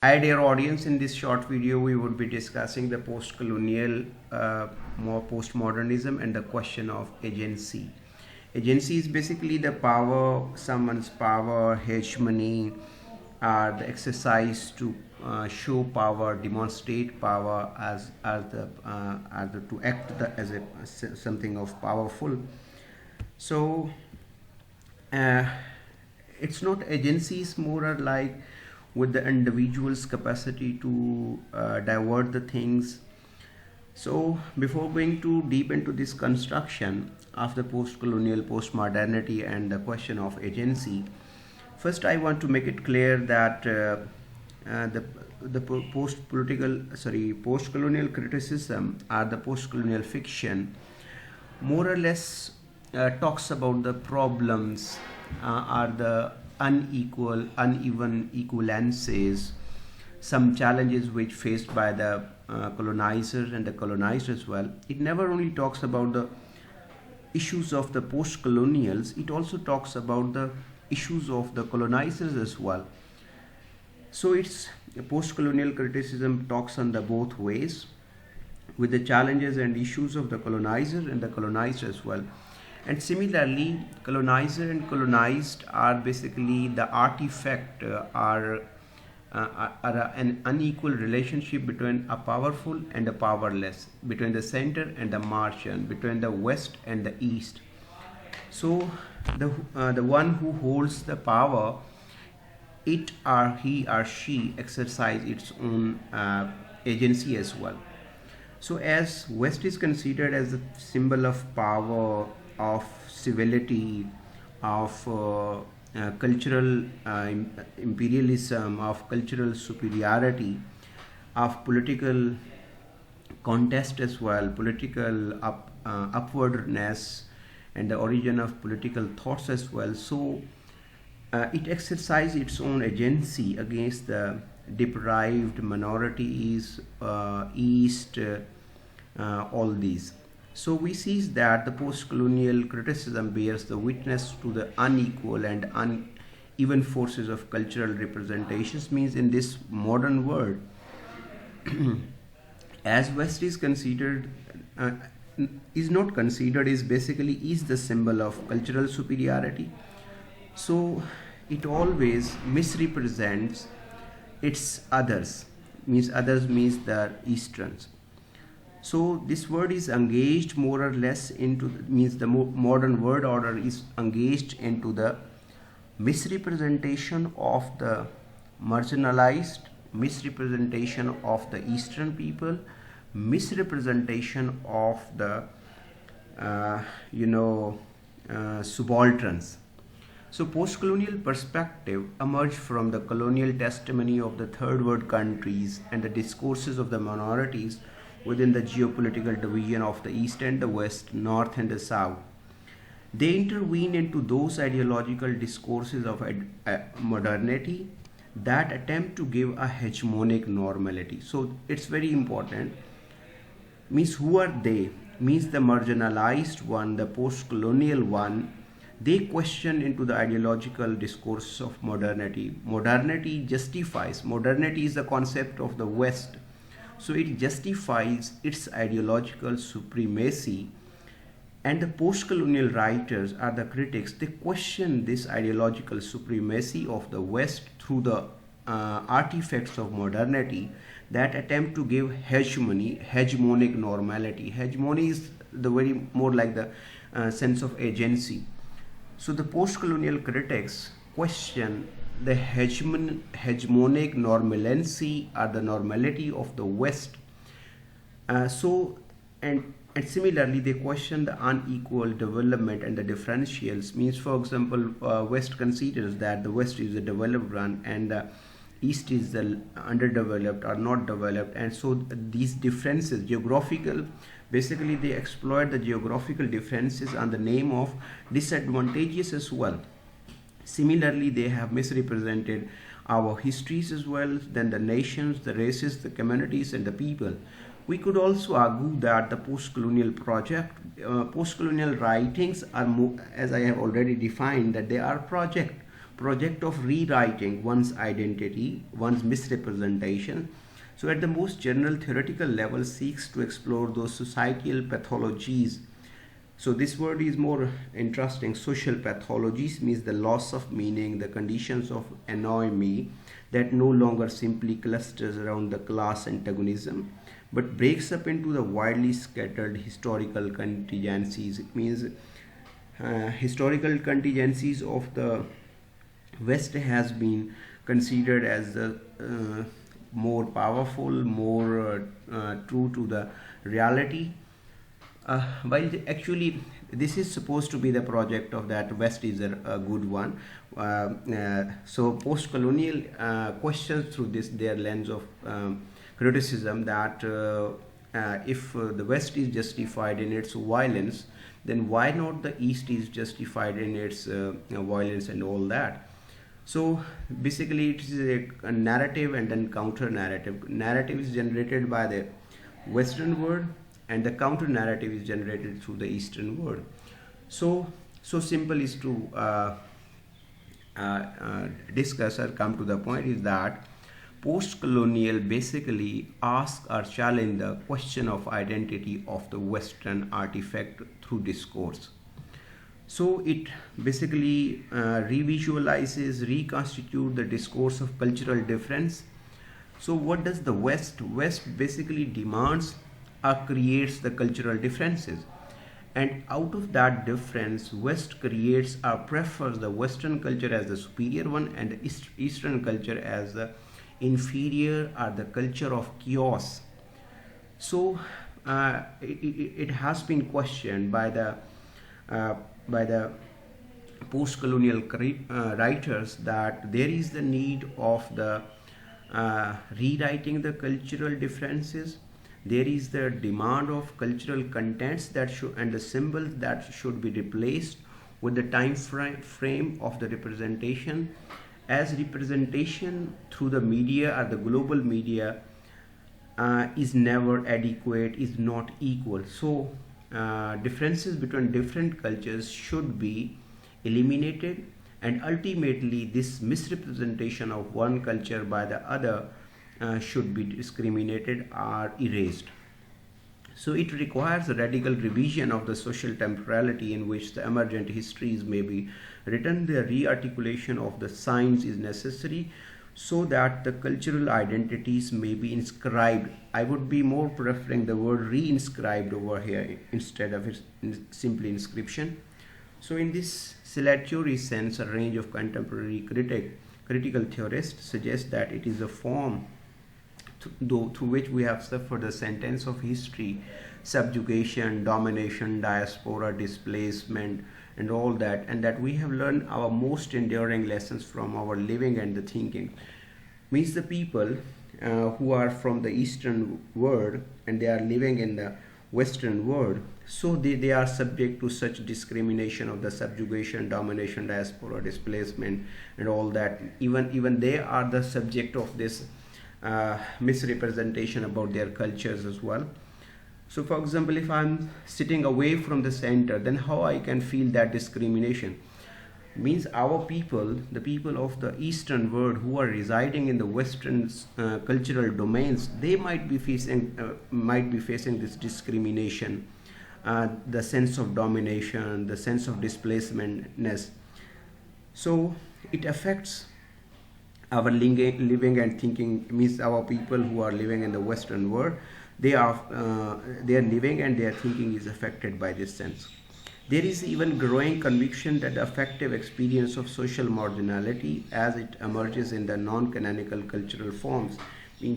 Hi dear audience, in this short video we would be discussing the post-colonial, more postmodernism and the question of agency. Agency is basically the power, someone's power, hegemony, the exercise to show power, demonstrate power as to act as something of powerful. So uh, it's not agencies, more or like with the individual's capacity to divert the things. So before going too deep into this construction of the post-colonial, post-modernity and the question of agency, first I want to make it clear that the post-colonial criticism or the post-colonial fiction more or less talks about the problems are the uneven equivalences, some challenges which faced by the colonizers and the colonized as well. It never only talks about the issues of the post-colonials, it also talks about the issues of the colonizers as well. So it's post-colonial criticism talks on the both ways, with the challenges and issues of the colonizer and the colonized as well. And similarly, colonizer and colonized are basically the artifact, are an unequal relationship between a powerful and a powerless, between the center and the margin, between the west and the east. So the one who holds the power, it or he or she exercise its own agency as well. So as West is considered as a symbol of power, of civility, of cultural imperialism, of cultural superiority, of political contest as well, political upwardness, and the origin of political thoughts as well. So it exercises its own agency against the deprived minorities, East, all these. So we see that the post-colonial criticism bears the witness to the unequal and uneven forces of cultural representations. Means in this modern world, as West is considered, is not considered, is basically is the symbol of cultural superiority. So it always misrepresents its others. Means others means the Easterns. So this word is engaged more or less into means the modern word order is engaged into the misrepresentation of the marginalized, misrepresentation of the Eastern people, misrepresentation of the subalterns. So post-colonial perspective emerged from the colonial testimony of the third world countries and the discourses of the minorities within the geopolitical division of the East and the West, North and the South. They intervene into those ideological discourses of modernity that attempt to give a hegemonic normality. So it's very important. Means who are they? Means the marginalized one, the post-colonial one. They question into the ideological discourse of modernity. Modernity justifies. Modernity is the concept of the West. So it justifies its ideological supremacy, and the post-colonial writers are the critics. They question this ideological supremacy of the West through the artifacts of modernity that attempt to give hegemony, hegemonic normality. Hegemony is the very more like the sense of agency. So the post-colonial critics question the hegemonic normalcy or the normality of the West. And similarly they question the unequal development and the differentials. Means for example, West considers that the West is the developed one and the East is the underdeveloped or not developed, and so these differences, geographical, basically they exploit the geographical differences on the name of disadvantages as well. Similarly, they have misrepresented our histories as well, then the nations, the races, the communities, and the people. We could also argue that the post-colonial post-colonial writings are more, as I have already defined, that they are project of rewriting one's identity, one's misrepresentation. So, at the most general theoretical level, seeks to explore those societal pathologies. So, this word is more interesting. Social pathologies means the loss of meaning, the conditions of anomie that no longer simply clusters around the class antagonism, but breaks up into the widely scattered historical contingencies. It means historical contingencies of the West has been considered as the more powerful, more true to the reality. While actually this is supposed to be the project of that West is a good one. So post-colonial questions through this their lens of criticism that if the West is justified in its violence, then why not the East is justified in its violence and all that. So basically it is a narrative and then counter narrative. Narrative is generated by the Western world and the counter narrative is generated through the Eastern world. So simple is to discuss or come to the point is that post-colonial basically ask or challenge the question of identity of the Western artifact through discourse. So it basically revisualizes, reconstitute the discourse of cultural difference. So what does the West? West basically demands or creates the cultural differences. And out of that difference, West creates or prefers the Western culture as the superior one and the Eastern culture as the inferior or the culture of chaos. So it has been questioned by the post-colonial writers that there is the need of the rewriting the cultural differences. There is the demand of cultural contents that should and the symbols that should be replaced with the time frame of the representation, as representation through the media or the global media is never adequate, is not equal. So differences between different cultures should be eliminated, and ultimately this misrepresentation of one culture by the other should be discriminated or erased. So it requires a radical revision of the social temporality in which the emergent histories may be written. The re-articulation of the signs is necessary so that the cultural identities may be inscribed. I would be more preferring the word re-inscribed over here instead of simply inscription. So in this salutary sense, a range of contemporary critical theorists suggest that it is a form through which we have suffered the sentence of history, subjugation, domination, diaspora, displacement, and all that, and that we have learned our most enduring lessons from our living and the thinking. Means the people who are from the Eastern world and they are living in the Western world, so they are subject to such discrimination of the subjugation, domination, diaspora, displacement, and all that. Even they are the subject of this misrepresentation about their cultures as well. So for example, if I'm sitting away from the center, then how I can feel that discrimination? Means our people, the people of the Eastern world who are residing in the Western cultural domains, they might be facing this discrimination, the sense of domination, the sense of displacementness. So it affects our living and thinking. Means our people who are living in the Western world, their living and their thinking is affected by this sense. There is even growing conviction that the affective experience of social marginality as it emerges in the non-canonical cultural forms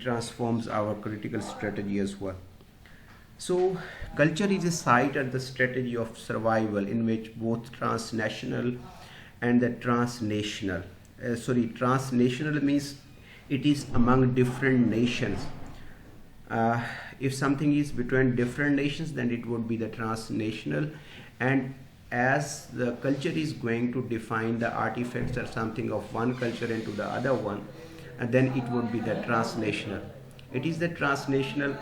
transforms our critical strategy as well. So culture is a site and the strategy of survival in which both transnational and the transnational. Transnational means it is among different nations. If something is between different nations, then it would be the transnational. And as the culture is going to define the artifacts or something of one culture into the other one, and then it would be the transnational. It is the transnational.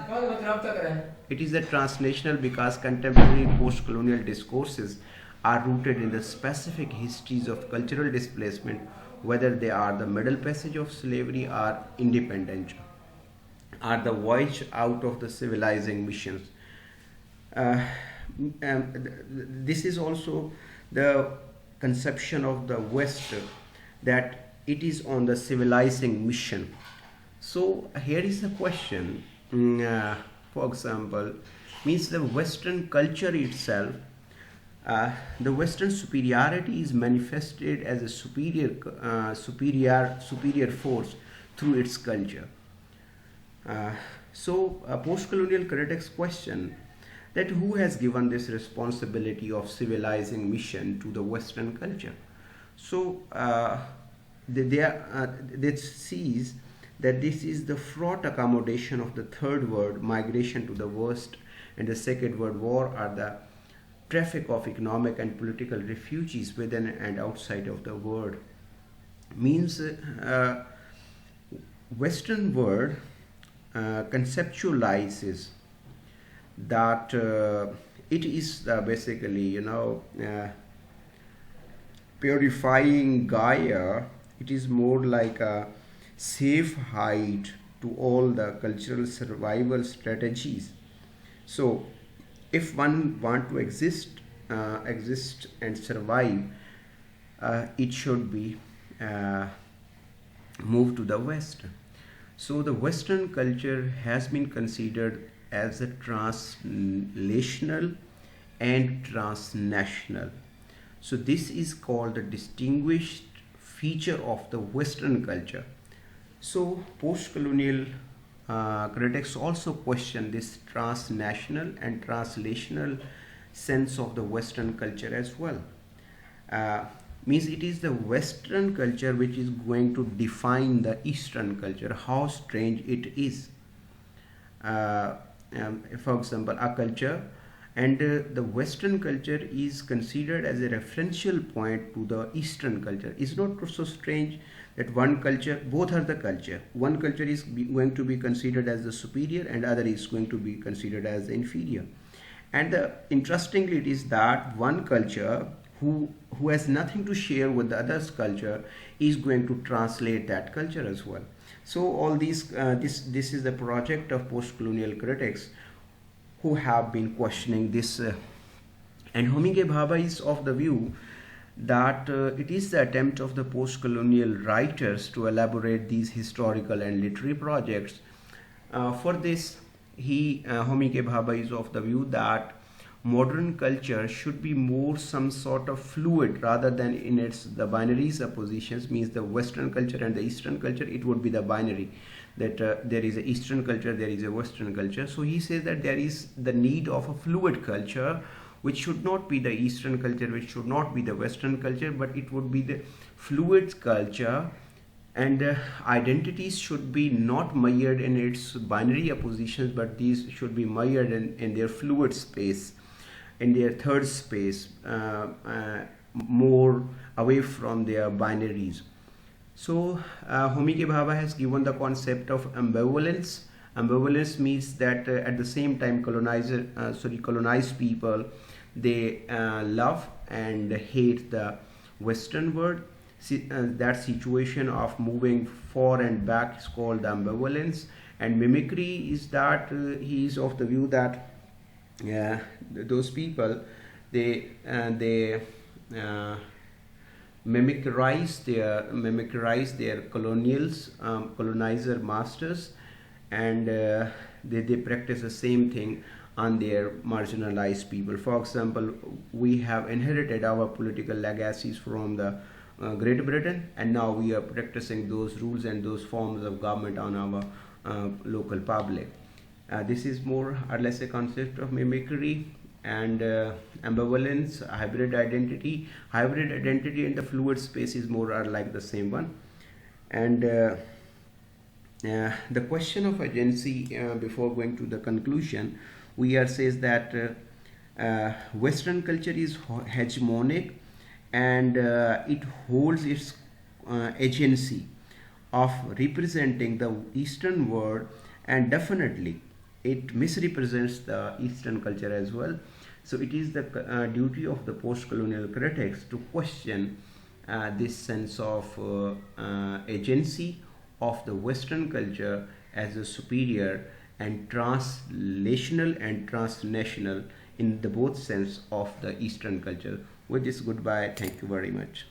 It is the transnational because contemporary post-colonial discourses are rooted in the specific histories of cultural displacement whether they are the middle passage of slavery or independence, are the voyage out of the civilizing missions. Uh, this is also the conception of the West, that it is on the civilizing mission. So here is a question. For example, means the Western culture itself, the Western superiority is manifested as a superior force through its culture. So a post-colonial critics question that who has given this responsibility of civilizing mission to the Western culture. So they sees that this is the fraught accommodation of the third world, migration to the West, and the second world war are the traffic of economic and political refugees within and outside of the world. Means Western world conceptualizes that it is basically, purifying Gaia. It is more like a safe hide to all the cultural survival strategies. So if one want to exist and survive, it should be moved to the West. So the Western culture has been considered as a translational and transnational. So this is called a distinguished feature of the Western culture. So post-colonial critics also question this transnational and translational sense of the Western culture as well. Means it is the Western culture which is going to define the Eastern culture. How strange it is. For example, a culture and the Western culture is considered as a referential point to the Eastern culture. It's not so strange that one culture, both are the culture. One culture is going to be considered as the superior and other is going to be considered as the inferior. And interestingly, it is that one culture who has nothing to share with the other's culture is going to translate that culture as well. So all these, this is the project of post-colonial critics who have been questioning this. And Homi K Bhabha is of the view that it is the attempt of the post-colonial writers to elaborate these historical and literary projects. For this, Homi K Bhabha is of the view that modern culture should be more some sort of fluid rather than in its the binary suppositions. Means the Western culture and the Eastern culture, it would be the binary, that there is a Eastern culture, there is a Western culture. So he says that there is the need of a fluid culture which should not be the Eastern culture, which should not be the Western culture, but it would be the fluid culture, and identities should be not mired in its binary oppositions, but these should be mired in their fluid space, in their third space, more away from their binaries. So Homi K Bhabha has given the concept of ambivalence. Ambivalence means that at the same time colonized people, they love and hate the Western world. That situation of moving for and back is called ambivalence. And mimicry is that he is of the view that those people, they mimicrise their colonizer masters, and they practice the same thing on their marginalized people. For example, we have inherited our political legacies from the Great Britain, and now we are practicing those rules and those forms of government on our local public. This is more or less a concept of mimicry. And ambivalence, hybrid identity and the fluid space is more or like the same one. And the question of agency, before going to the conclusion, says that Western culture is hegemonic, and it holds its agency of representing the Eastern world, and definitely it misrepresents the Eastern culture as well. So it is the duty of the post-colonial critics to question this sense of agency of the Western culture as a superior and translational and transnational in the both sense of the Eastern culture. With this, goodbye. Thank you very much.